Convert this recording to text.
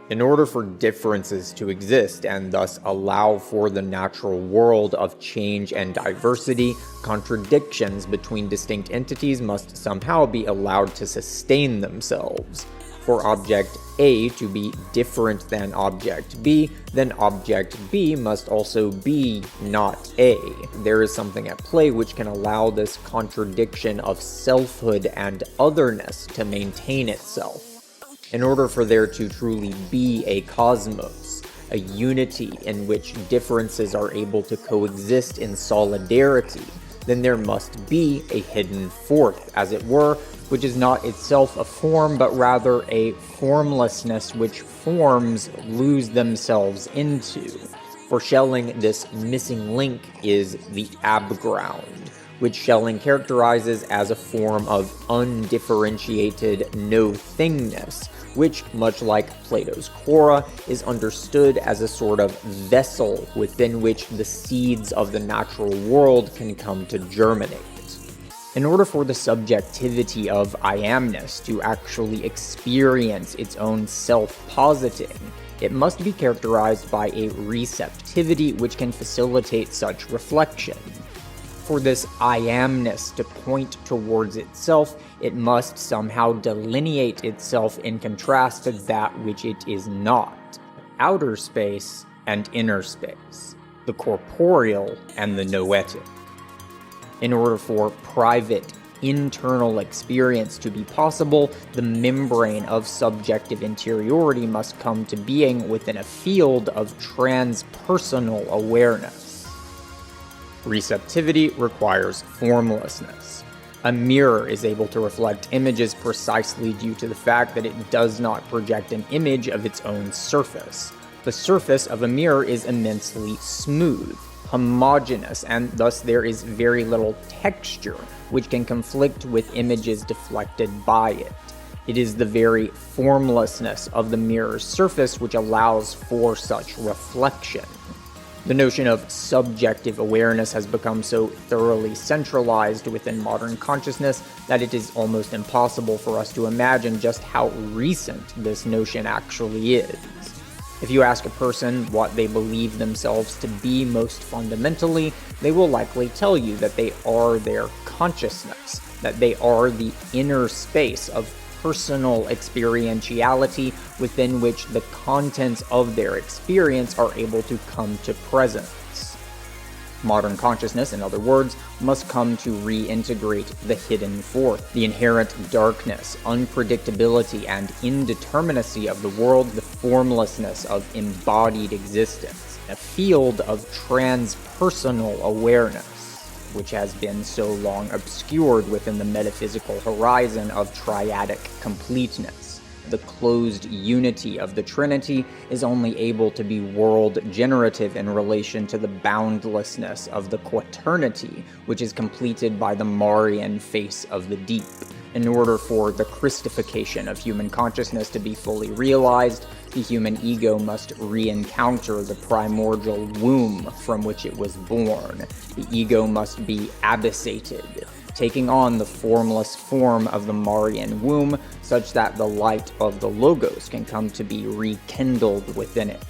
In order for differences to exist and thus allow for the natural world of change and diversity, contradictions between distinct entities must somehow be allowed to sustain themselves. For object A to be different than object B, then object B must also be not A. There is something at play which can allow this contradiction of selfhood and otherness to maintain itself. In order for there to truly be a cosmos, a unity in which differences are able to coexist in solidarity, then there must be a hidden fourth, as it were, which is not itself a form, but rather a formlessness which forms lose themselves into. For Schelling, this missing link is the abground, which Schelling characterizes as a form of undifferentiated no-thingness, which, much like Plato's Quora, is understood as a sort of vessel within which the seeds of the natural world can come to germinate. In order for the subjectivity of I-amness to actually experience its own self-positing, it must be characterized by a receptivity which can facilitate such reflection. For this I-amness to point towards itself, it must somehow delineate itself in contrast to that which it is not. Outer space and inner space, the corporeal and the noetic. In order for private, internal experience to be possible, the membrane of subjective interiority must come to being within a field of transpersonal awareness. Receptivity requires formlessness. A mirror is able to reflect images precisely due to the fact that it does not project an image of its own surface. The surface of a mirror is immensely smooth, homogeneous, and thus there is very little texture, which can conflict with images deflected by it. It is the very formlessness of the mirror's surface which allows for such reflection. The notion of subjective awareness has become so thoroughly centralized within modern consciousness that it is almost impossible for us to imagine just how recent this notion actually is. If you ask a person what they believe themselves to be most fundamentally, they will likely tell you that they are their consciousness, that they are the inner space of personal experientiality within which the contents of their experience are able to come to presence. Modern consciousness, in other words, must come to reintegrate the hidden fourth, the inherent darkness, unpredictability, and indeterminacy of the world, the formlessness of embodied existence, a field of transpersonal awareness, which has been so long obscured within the metaphysical horizon of triadic completeness. The closed unity of the Trinity is only able to be world-generative in relation to the boundlessness of the quaternity, which is completed by the Marian face of the deep. In order for the Christification of human consciousness to be fully realized, the human ego must re-encounter the primordial womb from which it was born. The ego must be abyssated, taking on the formless form of the Marian womb, such that the light of the Logos can come to be rekindled within it.